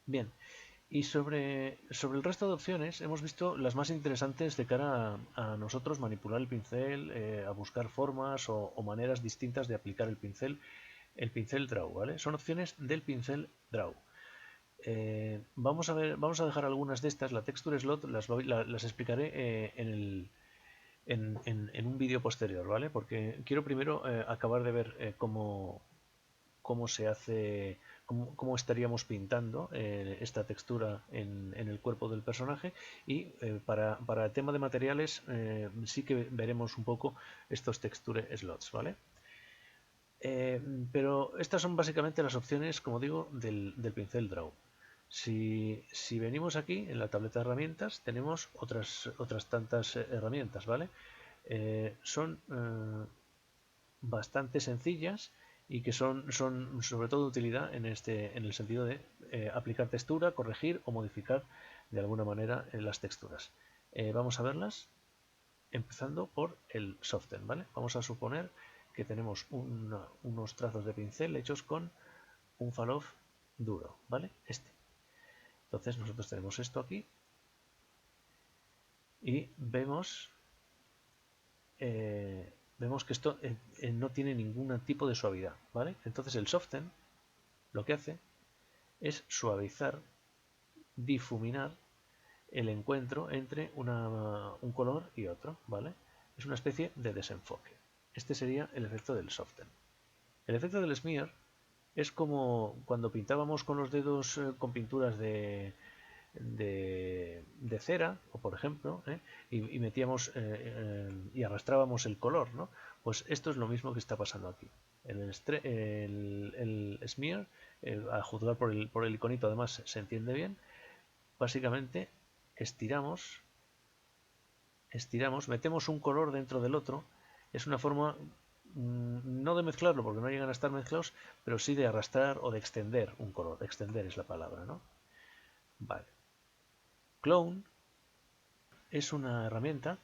Bien, y sobre el resto de opciones hemos visto las más interesantes de cara a nosotros manipular el pincel, a buscar formas o maneras distintas de aplicar el pincel Draw, ¿vale? Son opciones del pincel Draw. Vamos a dejar algunas de estas, la texture slot las explicaré en un vídeo posterior, ¿vale? Porque quiero primero acabar de ver cómo se hace, cómo estaríamos pintando esta textura en el cuerpo del personaje y para el tema de materiales sí que veremos un poco estos texture slots, ¿vale? Eh, pero estas son básicamente las opciones, como digo, del pincel Draw. Si venimos aquí en la tableta de herramientas, tenemos otras tantas herramientas, ¿vale? Son bastante sencillas y que son sobre todo de utilidad en el sentido de aplicar textura, corregir o modificar de alguna manera las texturas. Vamos a verlas empezando por el soften, ¿vale? Vamos a suponer que tenemos unos trazos de pincel hechos con un fall-off duro, ¿vale? Entonces nosotros tenemos esto aquí y vemos que esto no tiene ningún tipo de suavidad, ¿vale? Entonces el soften lo que hace es suavizar, difuminar el encuentro entre un color y otro, ¿vale? Es una especie de desenfoque. Este sería el efecto del soften. El efecto del smear es como cuando pintábamos con los dedos con pinturas de cera, o por ejemplo, y metíamos y arrastrábamos el color, ¿no? Pues esto es lo mismo que está pasando aquí. El smear, a juzgar por el iconito además se entiende bien, básicamente estiramos, metemos un color dentro del otro, es una forma no de mezclarlo porque no llegan a estar mezclados, pero sí de arrastrar o de extender un color. Extender es la palabra, ¿no? Vale. Clone es una herramienta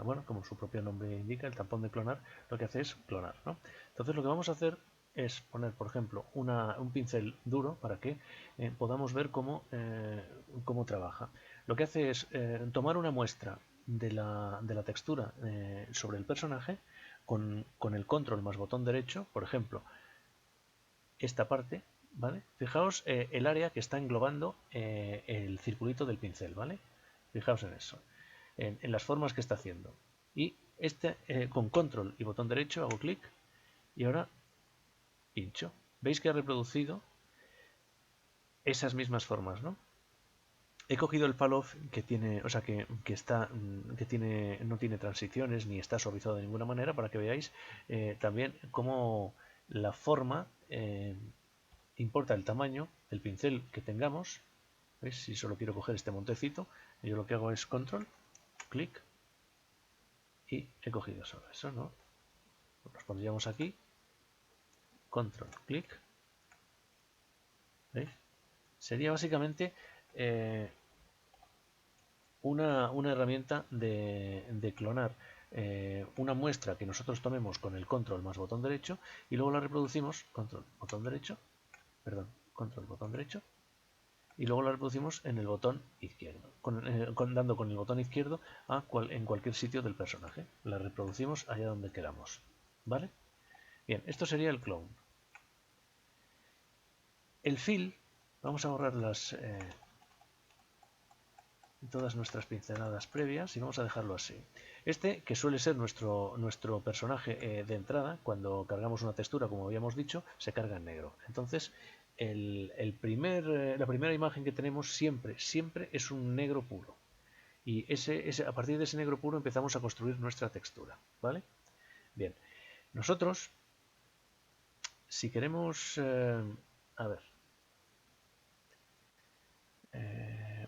bueno, como su propio nombre indica, el tampón de clonar, lo que hace es clonar, ¿no? Entonces lo que vamos a hacer es poner, por ejemplo, un pincel duro para que podamos ver cómo trabaja. Lo que hace es tomar una muestra de la textura sobre el personaje con el control más botón derecho, por ejemplo, esta parte, ¿vale? Fijaos el área que está englobando el circulito del pincel, ¿vale? Fijaos en eso, en las formas que está haciendo. Y con control y botón derecho hago clic y ahora pincho. ¿Veis que ha reproducido esas mismas formas, ¿no? He cogido el fall-off que tiene, o sea, no tiene transiciones ni está suavizado de ninguna manera para que veáis también cómo la forma importa el tamaño del pincel que tengamos. ¿Veis? Si solo quiero coger este montecito, yo lo que hago es control, clic y he cogido solo eso, ¿no? Nos pondríamos aquí, control, clic, ¿veis? Sería básicamente eh, una herramienta de clonar una muestra que nosotros tomemos con el control más botón derecho y luego la reproducimos, control, botón derecho, perdón, control, botón derecho, y luego la reproducimos en el botón izquierdo, dando con el botón izquierdo en cualquier sitio del personaje. La reproducimos allá donde queramos. ¿Vale? Bien, esto sería el clone. El fill, vamos a borrar todas nuestras pinceladas previas y vamos a dejarlo así. Que suele ser nuestro personaje de entrada, cuando cargamos una textura, como habíamos dicho, se carga en negro. Entonces, la primera imagen que tenemos siempre es un negro puro. Y a partir de ese negro puro empezamos a construir nuestra textura. ¿Vale? Bien, nosotros, si queremos... a ver,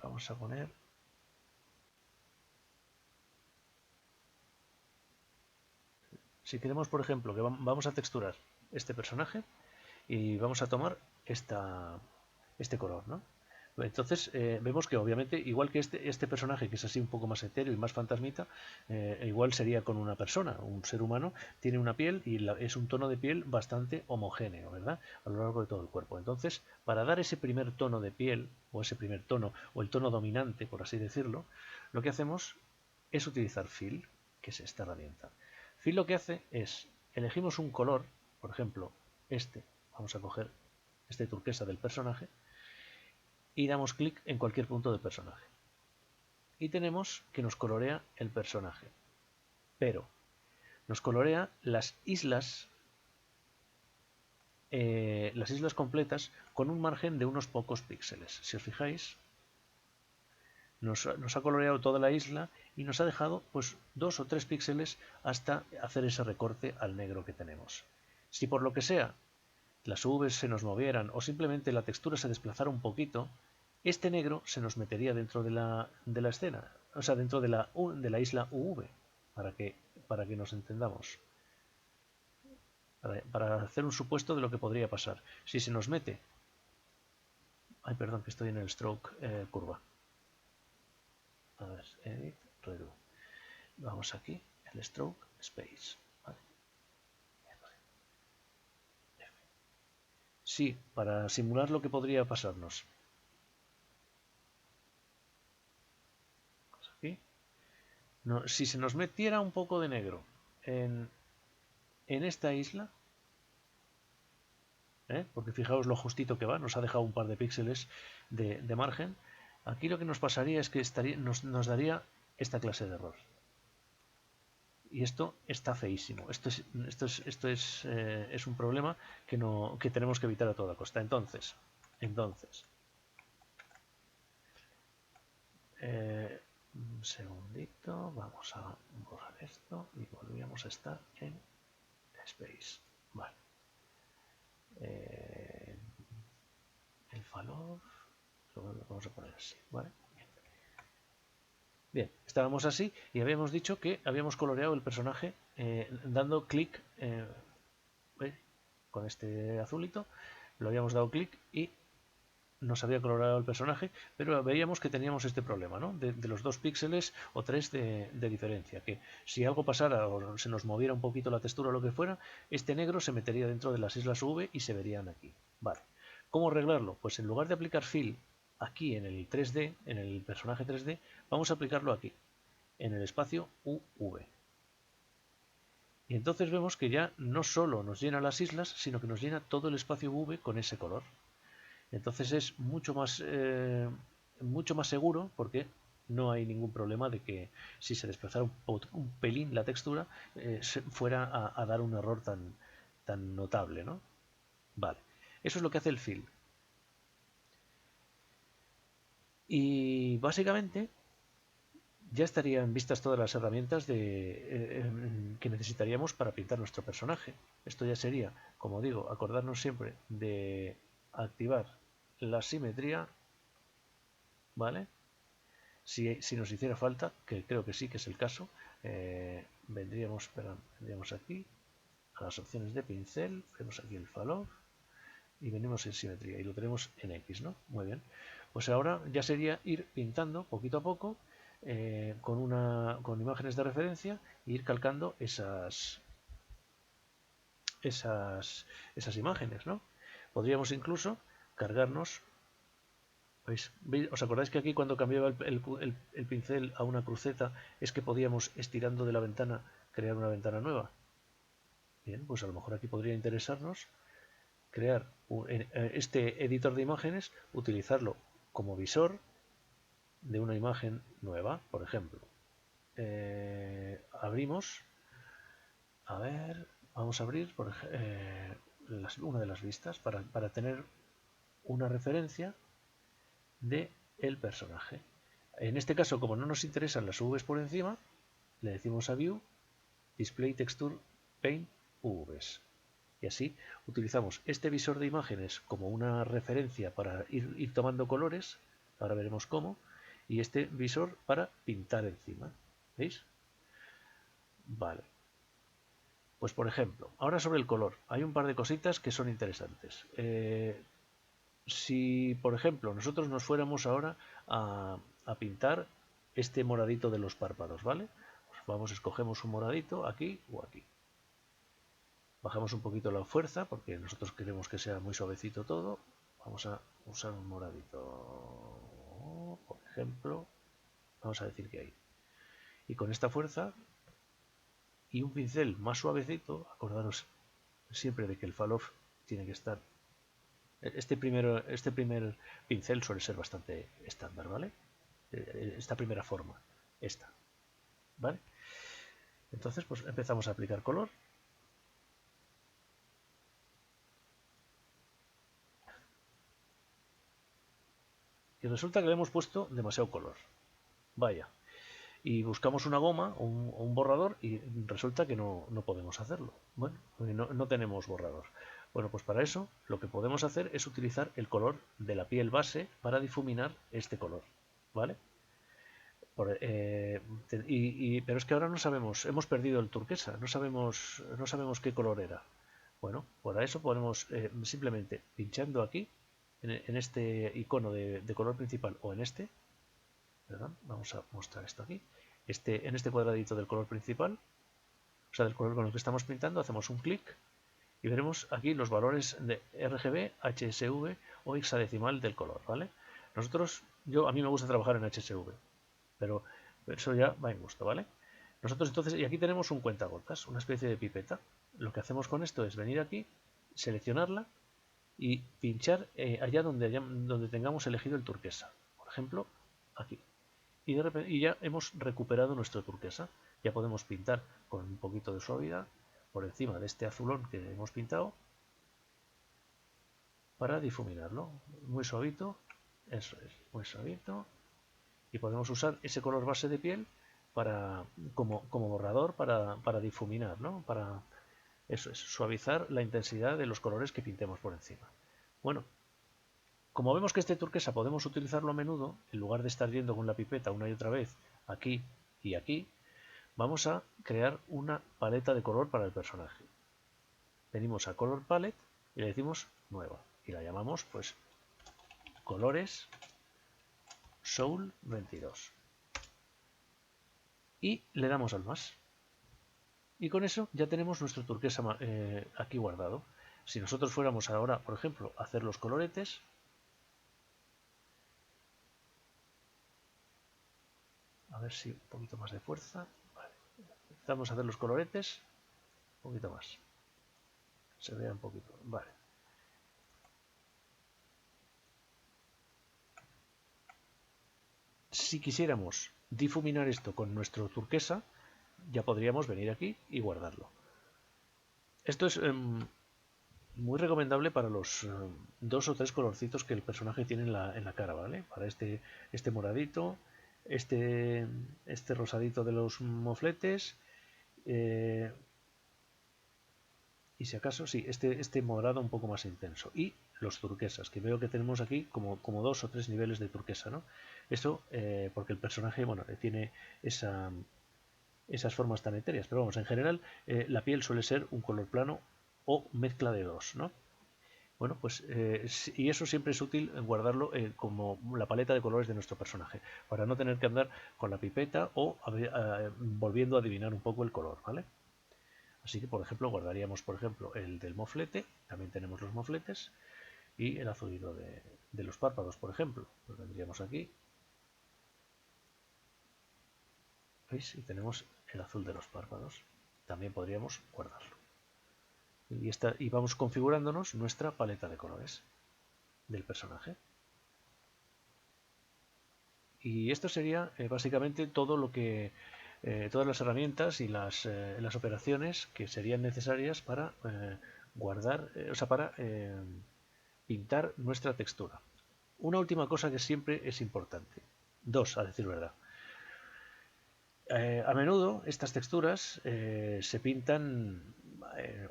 vamos a poner... Si queremos, por ejemplo, que vamos a texturar este personaje y vamos a tomar este color, ¿no? Entonces vemos que obviamente, igual que este personaje que es así un poco más etéreo y más fantasmita, igual sería con una persona, un ser humano, tiene una piel y es un tono de piel bastante homogéneo, ¿verdad? A lo largo de todo el cuerpo. Entonces, para dar ese primer tono de piel, o ese primer tono, o el tono dominante, por así decirlo, lo que hacemos es utilizar Fill, que es esta herramienta. Fill lo que hace es, elegimos un color, por ejemplo, vamos a coger este turquesa del personaje, y damos clic en cualquier punto del personaje. Y tenemos que nos colorea el personaje. Pero nos colorea las islas completas con un margen de unos pocos píxeles. Si os fijáis, nos ha coloreado toda la isla y nos ha dejado pues 2 o 3 píxeles hasta hacer ese recorte al negro que tenemos. Si por lo que sea las UVs se nos movieran o simplemente la textura se desplazara un poquito, este negro se nos metería dentro de la escena, o sea, dentro de la isla UV, para que nos entendamos, para hacer un supuesto de lo que podría pasar. Si se nos mete, ay, perdón, que estoy en el stroke curva. A ver, edit, redo. Vamos aquí, el stroke, space. Vale. Sí, para simular lo que podría pasarnos. Aquí. No, si se nos metiera un poco de negro en esta isla, porque fijaos lo justito que va, nos ha dejado un par de píxeles de margen, aquí lo que nos pasaría es que nos daría esta clase de error. Y esto está feísimo. Esto es un problema que tenemos que evitar a toda costa. Entonces un segundito, vamos a borrar esto y volvíamos a estar en Space. Vale. El valor lo vamos a poner así, ¿vale? Bien, estábamos así y habíamos dicho que habíamos coloreado el personaje dando clic con este azulito, lo habíamos dado clic y nos había coloreado el personaje, pero veíamos que teníamos este problema, ¿no? De los 2 píxeles o 3 de diferencia, que si algo pasara o se nos moviera un poquito la textura o lo que fuera, este negro se metería dentro de las islas V y se verían aquí. Vale. ¿Cómo arreglarlo? Pues en lugar de aplicar Fill aquí en el 3D, en el personaje 3D, vamos a aplicarlo aquí, en el espacio UV. Y entonces vemos que ya no solo nos llena las islas, sino que nos llena todo el espacio UV con ese color. Entonces es mucho más seguro porque no hay ningún problema de que si se desplazara un pelín la textura fuera a dar un error tan notable, ¿no? Vale, eso es lo que hace el fill. Y básicamente ya estarían vistas todas las herramientas que necesitaríamos para pintar nuestro personaje. Esto ya sería, como digo, acordarnos siempre de activar la simetría, ¿vale? Si nos hiciera falta, que creo que sí que es el caso, vendríamos aquí a las opciones de pincel, vemos aquí el falloff y venimos en simetría y lo tenemos en X, ¿no? Muy bien. Pues ahora ya sería ir pintando poquito a poco con imágenes de referencia e ir calcando esas imágenes, ¿no? Podríamos incluso cargarnos. ¿Os acordáis que aquí cuando cambiaba el pincel a una cruceta es que podíamos, estirando de la ventana, crear una ventana nueva? Bien, pues a lo mejor aquí podría interesarnos crear este editor de imágenes, utilizarlo como visor de una imagen nueva, por ejemplo. Abrimos, a ver, vamos a abrir una de las vistas para tener una referencia de el personaje. En este caso, como no nos interesan las UVs por encima, le decimos a View, Display Texture Paint UVs. Y así utilizamos este visor de imágenes como una referencia para ir tomando colores, ahora veremos cómo, y este visor para pintar encima. ¿Veis? Vale. Pues por ejemplo, ahora sobre el color, hay un par de cositas que son interesantes. si, por ejemplo, nosotros nos fuéramos ahora a pintar este moradito de los párpados, ¿vale? Pues vamos, escogemos un moradito aquí o aquí. Bajamos un poquito la fuerza porque nosotros queremos que sea muy suavecito todo. Vamos a usar un moradito, por ejemplo, vamos a decir que ahí. Y con esta fuerza y un pincel más suavecito, acordaros siempre de que el fall off tiene que estar. Este primer pincel suele ser bastante estándar, ¿vale? Esta primera forma, esta, ¿vale? Entonces, pues empezamos a aplicar color. Y resulta que le hemos puesto demasiado color. Vaya. Y buscamos una goma o un borrador y resulta que no podemos hacerlo. Bueno, no tenemos borrador. Bueno, pues para eso lo que podemos hacer es utilizar el color de la piel base para difuminar este color, ¿vale? Pero es que ahora no sabemos, hemos perdido el turquesa, no sabemos qué color era. Bueno, para eso podemos simplemente pinchando aquí, en este icono de color principal o en este, ¿verdad? Vamos a mostrar esto aquí. En este cuadradito del color principal, o sea, del color con el que estamos pintando, hacemos un clic y veremos aquí los valores de RGB, HSV o hexadecimal del color, ¿vale? A mí me gusta trabajar en HSV, pero eso ya va en gusto, ¿vale? Nosotros entonces, y aquí tenemos un cuentagotas, una especie de pipeta. Lo que hacemos con esto es venir aquí, seleccionarla y pinchar allá donde tengamos elegido el turquesa. Por ejemplo, aquí. Y ya hemos recuperado nuestro turquesa. Ya podemos pintar con un poquito de suavidad por encima de este azulón que hemos pintado para difuminarlo. Muy suavito, eso es, muy suavito. Y podemos usar ese color base de piel como borrador para difuminar, ¿no? Para eso es, suavizar la intensidad de los colores que pintemos por encima. Bueno, como vemos que este turquesa podemos utilizarlo a menudo, en lugar de estar yendo con la pipeta una y otra vez aquí y aquí, vamos a crear una paleta de color para el personaje. Venimos a Color Palette y le decimos nueva. Y la llamamos pues Colores Soul 22. Y le damos al más. Y con eso ya tenemos nuestro turquesa aquí guardado. Si nosotros fuéramos ahora, por ejemplo, a hacer los coloretes, a ver si un poquito más de fuerza. Vale. Empezamos a hacer los coloretes, un poquito más. Se vea un poquito. Vale. Si quisiéramos difuminar esto con nuestro turquesa, ya podríamos venir aquí y guardarlo. Esto es muy recomendable para los 2 o 3 colorcitos que el personaje tiene en la cara, ¿vale? Para este moradito, este rosadito de los mofletes, y si acaso, sí, este morado un poco más intenso. Y los turquesas, que veo que tenemos aquí como 2 o 3 niveles de turquesa, ¿no? Esto porque el personaje, bueno, tiene esas formas tan etéreas. Pero vamos, en general, la piel suele ser un color plano o mezcla de dos, ¿no? Bueno, pues y eso siempre es útil guardarlo como la paleta de colores de nuestro personaje, para no tener que andar con la pipeta o volviendo a adivinar un poco el color, ¿vale? Así que, por ejemplo, guardaríamos, por ejemplo, el del moflete, también tenemos los mofletes, y el azulito de los párpados, por ejemplo. Pues vendríamos aquí, ¿veis? Y tenemos el azul de los párpados. También podríamos guardarlo. Y vamos configurándonos nuestra paleta de colores del personaje. Y esto sería básicamente todo lo que todas las herramientas y las operaciones que serían necesarias para guardar, o sea, para pintar nuestra textura. Una última cosa que siempre es importante. Dos, a decir verdad. A menudo estas texturas se pintan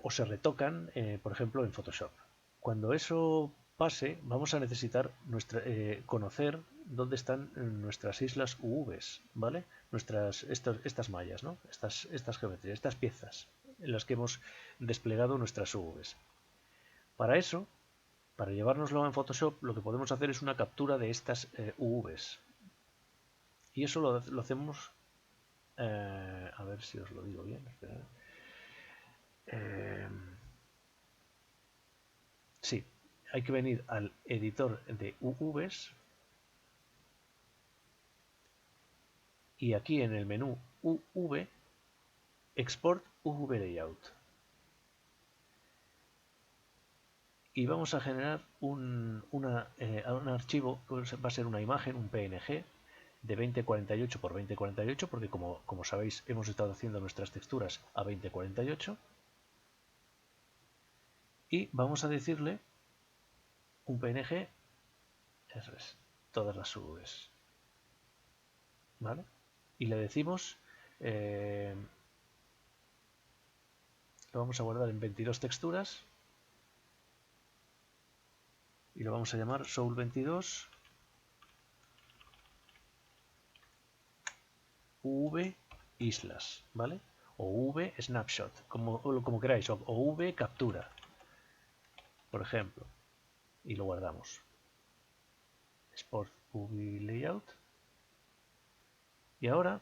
o se retocan, por ejemplo, en Photoshop. Cuando eso pase, vamos a necesitar conocer dónde están nuestras islas UVs, ¿vale? Estas mallas, ¿no? Estas geometrías, estas piezas en las que hemos desplegado nuestras UVs. Para eso, Para llevárnoslo en Photoshop lo que podemos hacer es una captura de estas UVs. Y eso lo hacemos... a ver si os lo digo bien. Esperad. Sí, hay que venir al editor de UVs y aquí en el menú UV, Export UV Layout. Y vamos a generar un archivo, pues va a ser una imagen, un PNG de 2048 por 2048, porque como sabéis hemos estado haciendo nuestras texturas a 2048. Y vamos a decirle un PNG, eso es, todas las UVs. ¿Vale? Y le decimos, lo vamos a guardar en 22 texturas y lo vamos a llamar Soul22 UV Islas, ¿vale? O UV Snapshot, como queráis, o UV Captura, por ejemplo, y lo guardamos. Export UV Layout. Y ahora,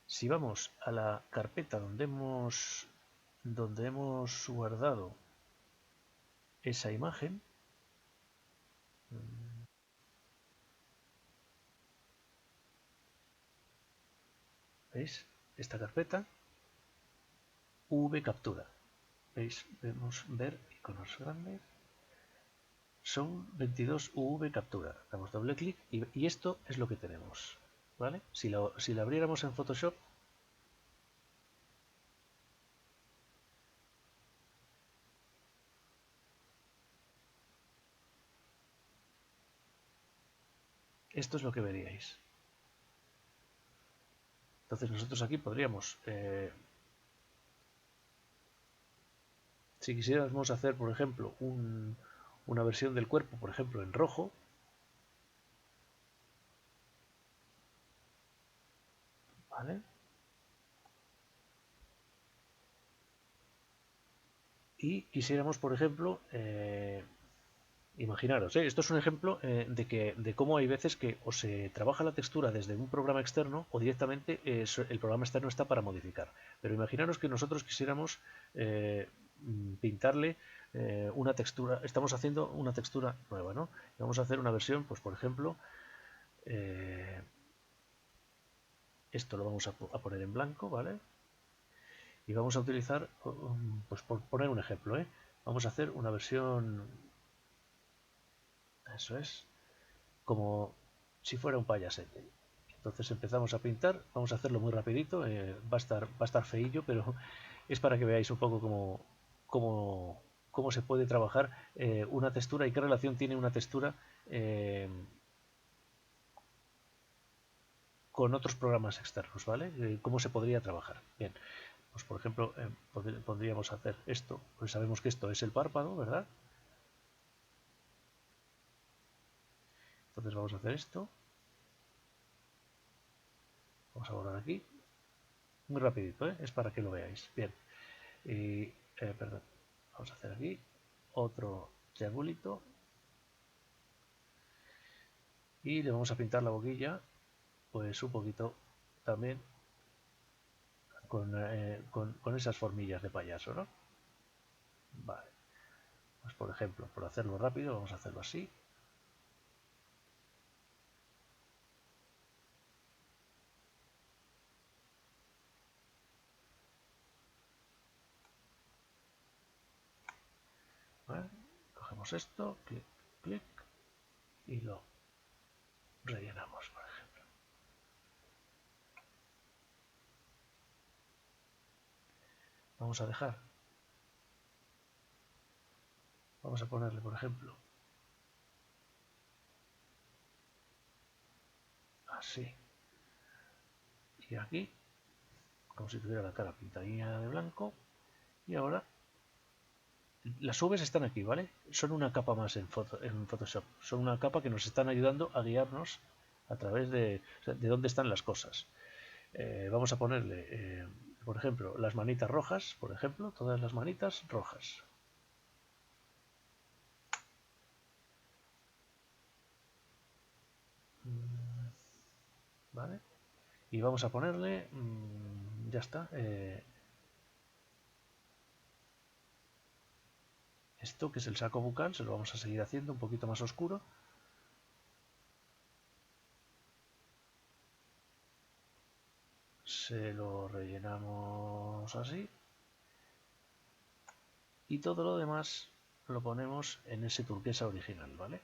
si vamos a la carpeta donde hemos guardado esa imagen, ¿veis? Esta carpeta, UV Captura. ¿Veis? Vemos ver iconos grandes. Son 22 UV Captura. Damos doble clic y esto es lo que tenemos. ¿Vale? Si lo abriéramos en Photoshop, esto es lo que veríais. Entonces nosotros aquí podríamos, si quisiéramos hacer, por ejemplo, una versión del cuerpo, por ejemplo, en rojo, ¿vale? Y quisiéramos, por ejemplo, imaginaros, esto es un ejemplo de cómo hay veces que o se trabaja la textura desde un programa externo o directamente el programa externo está para modificar. Pero imaginaros que nosotros quisiéramos pintarle una textura, estamos haciendo una textura nueva, ¿no? Y vamos a hacer una versión, pues por ejemplo, esto lo vamos a poner en blanco, ¿vale? Y vamos a utilizar, pues por poner un ejemplo, vamos a hacer una versión, eso es, como si fuera un payasete. Entonces empezamos a pintar, vamos a hacerlo muy rapidito, va a estar feillo, pero es para que veáis un poco cómo se puede trabajar una textura y qué relación tiene una textura con otros programas externos, ¿vale? Cómo se podría trabajar. Bien, pues por ejemplo, podríamos hacer esto, pues sabemos que esto es el párpado, ¿verdad? Entonces vamos a hacer esto. Vamos a borrar aquí. Muy rapidito, es para que lo veáis. Bien. Y, perdón. Vamos a hacer aquí otro triangulito. Y le vamos a pintar la boquilla, pues un poquito también con esas formillas de payaso, ¿no? Vale. Pues por ejemplo, por hacerlo rápido, vamos a hacerlo así. ¿Vale? Cogemos esto, clic, clic, y lo rellenamos, por ejemplo. Vamos a dejar. Vamos a ponerle, por ejemplo, así. Y aquí, como si tuviera la cara pintadilla de blanco. Y ahora, las UVs están aquí, ¿vale? Son una capa más en Photoshop. Son una capa que nos están ayudando a guiarnos a través de dónde están las cosas. Vamos a ponerle Por ejemplo, las manitas rojas, por ejemplo, todas las manitas rojas. ¿Vale? Y vamos a ponerle, ya está, esto que es el saco bucal, se lo vamos a seguir haciendo un poquito más oscuro. Se lo rellenamos así. Y todo lo demás lo ponemos en ese turquesa original, ¿vale?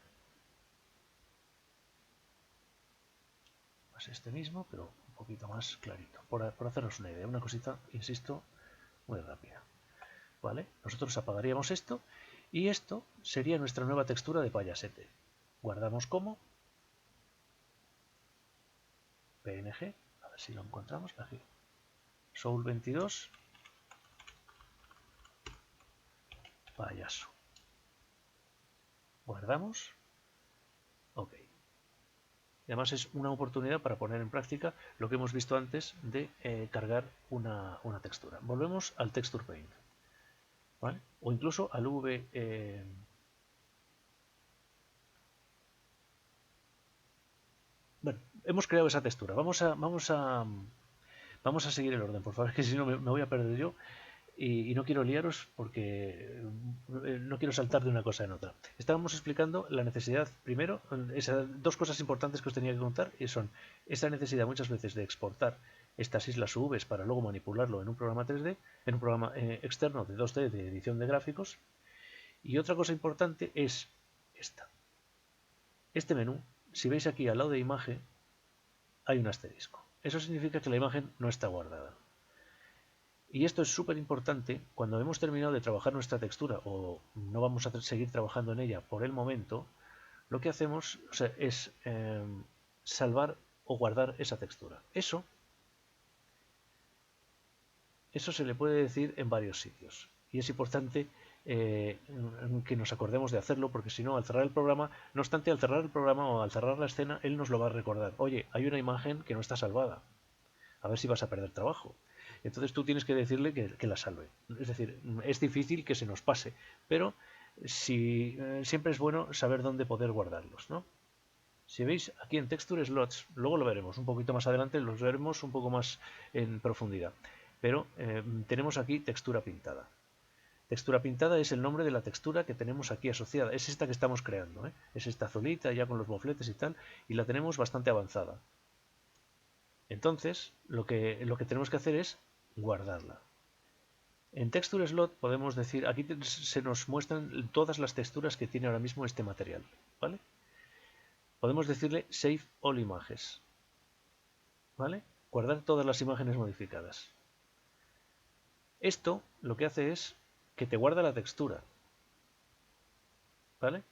Pues este mismo, pero un poquito más clarito. Por hacernos una idea, una cosita, insisto, muy rápida. ¿Vale? Nosotros apagaríamos esto y esto sería nuestra nueva textura de payasete. Guardamos como PNG, a ver si lo encontramos aquí. Soul 22 payaso. Guardamos. Ok. Y además es una oportunidad para poner en práctica lo que hemos visto antes de cargar una textura. Volvemos al Texture Paint. ¿Vale? O incluso al V. Bueno, hemos creado esa textura. Vamos a seguir el orden, por favor, que si no me voy a perder yo. Y no quiero liaros porque no quiero saltar de una cosa en otra. Estábamos explicando la necesidad, primero, esas dos cosas importantes que os tenía que contar, y son esa necesidad muchas veces de exportar estas islas UVs para luego manipularlo en un programa 3D, en un programa externo de 2D de edición de gráficos. Y otra cosa importante es esta. Este menú, si veis aquí al lado de imagen, hay un asterisco. Eso significa que la imagen no está guardada. Y esto es súper importante cuando hemos terminado de trabajar nuestra textura o no vamos a seguir trabajando en ella por el momento. Lo que hacemos, o sea, es salvar o guardar esa textura. Eso se le puede decir en varios sitios. Y es importante que nos acordemos de hacerlo porque si no, al cerrar el programa, no obstante, al cerrar el programa o al cerrar la escena, él nos lo va a recordar. Oye, hay una imagen que no está salvada. A ver si vas a perder trabajo. Entonces tú tienes que decirle que la salve. Es decir, es difícil que se nos pase, pero siempre es bueno saber dónde poder guardarlos, ¿no? Si veis aquí en Texture Slots, luego lo veremos un poquito más adelante, los veremos un poco más en profundidad. Pero tenemos aquí textura pintada. Textura pintada es el nombre de la textura que tenemos aquí asociada. Es esta que estamos creando, ¿eh? Es esta azulita ya con los mofletes y tal, y la tenemos bastante avanzada. Entonces, lo que tenemos que hacer es guardarla. En Texture Slot podemos decir, aquí se nos muestran todas las texturas que tiene ahora mismo este material, ¿vale? Podemos decirle Save All Images, ¿vale? Guardar todas las imágenes modificadas. Esto lo que hace es que te guarda la textura, ¿vale?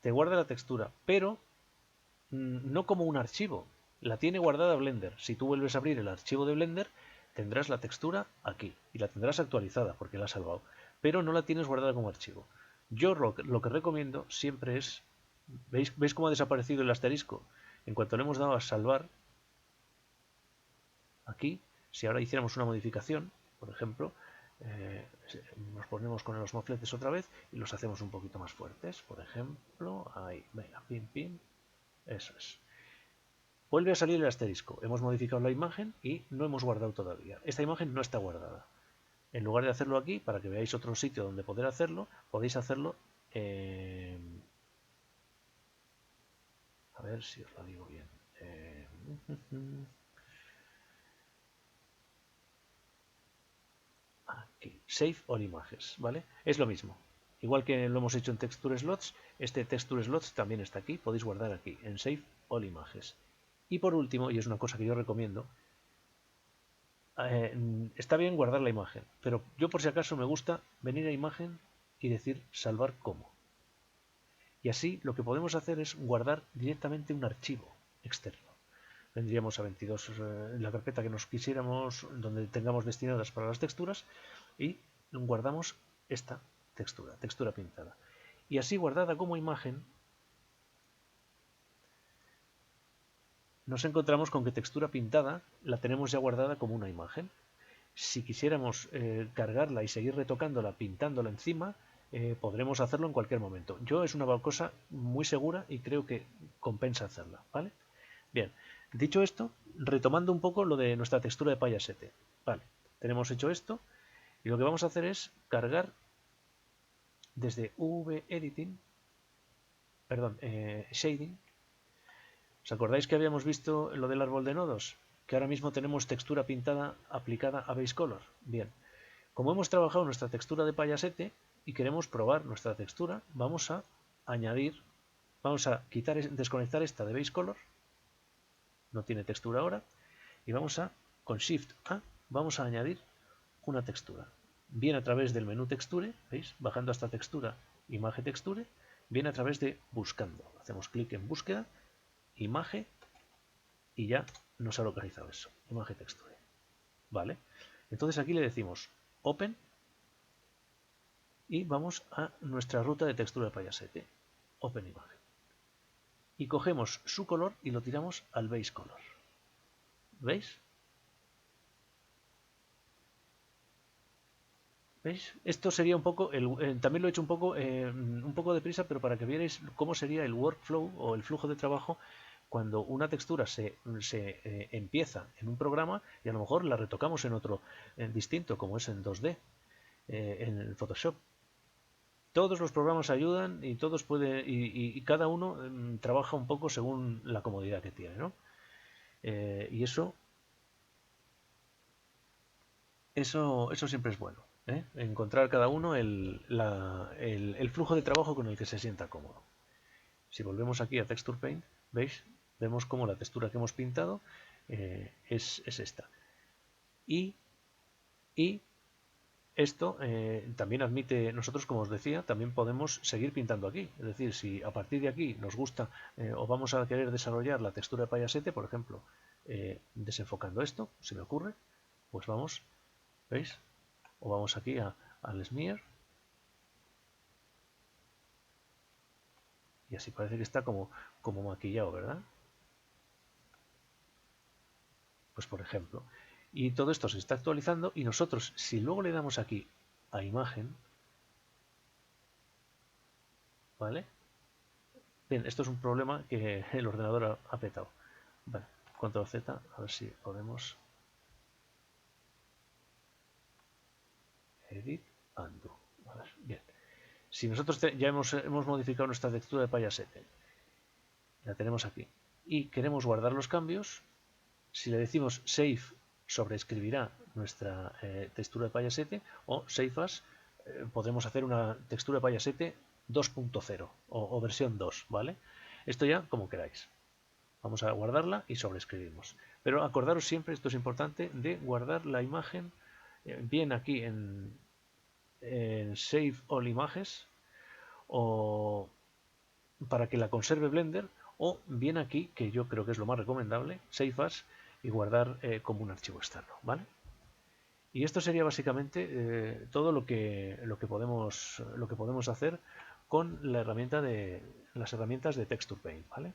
Te guarda la textura, pero no como un archivo. La tiene guardada Blender. Si tú vuelves a abrir el archivo de Blender, tendrás la textura aquí y la tendrás actualizada porque la has salvado, pero no la tienes guardada como archivo. Yo lo que recomiendo siempre es, ¿veis cómo ha desaparecido el asterisco? En cuanto le hemos dado a salvar, aquí, si ahora hiciéramos una modificación, por ejemplo, nos ponemos con los mofletes otra vez y los hacemos un poquito más fuertes, por ejemplo, ahí, venga, pim, pim, eso es. Vuelve a salir el asterisco. Hemos modificado la imagen y no hemos guardado todavía. Esta imagen no está guardada. En lugar de hacerlo aquí, para que veáis otro sitio donde poder hacerlo, podéis hacerlo... a ver si os lo digo bien. Aquí. Save All Images, ¿vale? Es lo mismo. Igual que lo hemos hecho en Texture Slots, este Texture Slots también está aquí. Podéis guardar aquí, en Save All Images. Y por último, y es una cosa que yo recomiendo, está bien guardar la imagen, pero yo por si acaso me gusta venir a imagen y decir salvar como. Y así lo que podemos hacer es guardar directamente un archivo externo. Vendríamos a 22 en la carpeta que nos quisiéramos, donde tengamos destinadas para las texturas, y guardamos esta textura pintada. Y así guardada como imagen, nos encontramos con que textura pintada la tenemos ya guardada como una imagen. Si quisiéramos cargarla y seguir retocándola, pintándola encima, podremos hacerlo en cualquier momento. Yo es una cosa muy segura y creo que compensa hacerla, ¿vale? Bien, dicho esto, retomando un poco lo de nuestra textura de payasete. Vale, tenemos hecho esto y lo que vamos a hacer es cargar desde V-Editing, perdón, Shading. ¿Os acordáis que habíamos visto lo del árbol de nodos? Que ahora mismo tenemos textura pintada aplicada a Base Color. Bien, como hemos trabajado nuestra textura de payasete y queremos probar nuestra textura, vamos a añadir, vamos a quitar, desconectar esta de Base Color, no tiene textura ahora, y vamos a, con Shift A, vamos a añadir una textura. Bien a través del menú Texture, ¿veis? Bajando hasta Textura, Imagen Texture, bien a través de Buscando. Hacemos clic en Búsqueda, Imagen, y ya nos ha localizado eso, Imagen Texture. ¿Vale? Entonces aquí le decimos Open y vamos a nuestra ruta de textura de payasete, Open Imagen. Y cogemos su color y lo tiramos al Base Color. ¿Veis? ¿Veis? Esto sería un poco, también lo he hecho un poco deprisa, pero para que vierais cómo sería el workflow o el flujo de trabajo cuando una textura se empieza en un programa y a lo mejor la retocamos en otro distinto, como es en 2D, en el Photoshop. Todos los programas ayudan y todos y cada uno trabaja un poco según la comodidad que tiene, ¿no? Y eso siempre es bueno, ¿eh? Encontrar cada uno el flujo de trabajo con el que se sienta cómodo. Si volvemos aquí a Texture Paint, ¿veis? Vemos cómo la textura que hemos pintado es esta. Y esto también admite, nosotros como os decía, también podemos seguir pintando aquí. Es decir, si a partir de aquí nos gusta o vamos a querer desarrollar la textura de payasete, por ejemplo, desenfocando esto, se me ocurre, pues vamos, ¿veis? O vamos aquí al Smear. Y así parece que está como maquillado, ¿verdad? Pues por ejemplo. Y todo esto se está actualizando y nosotros, si luego le damos aquí a imagen, ¿vale? Bien, esto es un problema que el ordenador ha petado. Vale, control Z, a ver si podemos edit, undo. A ver, bien. Si nosotros ya hemos modificado nuestra textura de payasete, la tenemos aquí, y queremos guardar los cambios, si le decimos save, sobreescribirá nuestra textura de payasete, o save as, podremos hacer una textura de payasete 2.0 o versión 2, ¿vale? Esto ya como queráis. Vamos a guardarla y sobreescribimos. Pero acordaros siempre, esto es importante, de guardar la imagen bien aquí en Save All Images o para que la conserve Blender, o bien aquí, que yo creo que es lo más recomendable, Save As, y guardar como un archivo externo, ¿vale? Y esto sería básicamente todo lo que podemos hacer con la herramienta las herramientas de Texture Paint, ¿vale?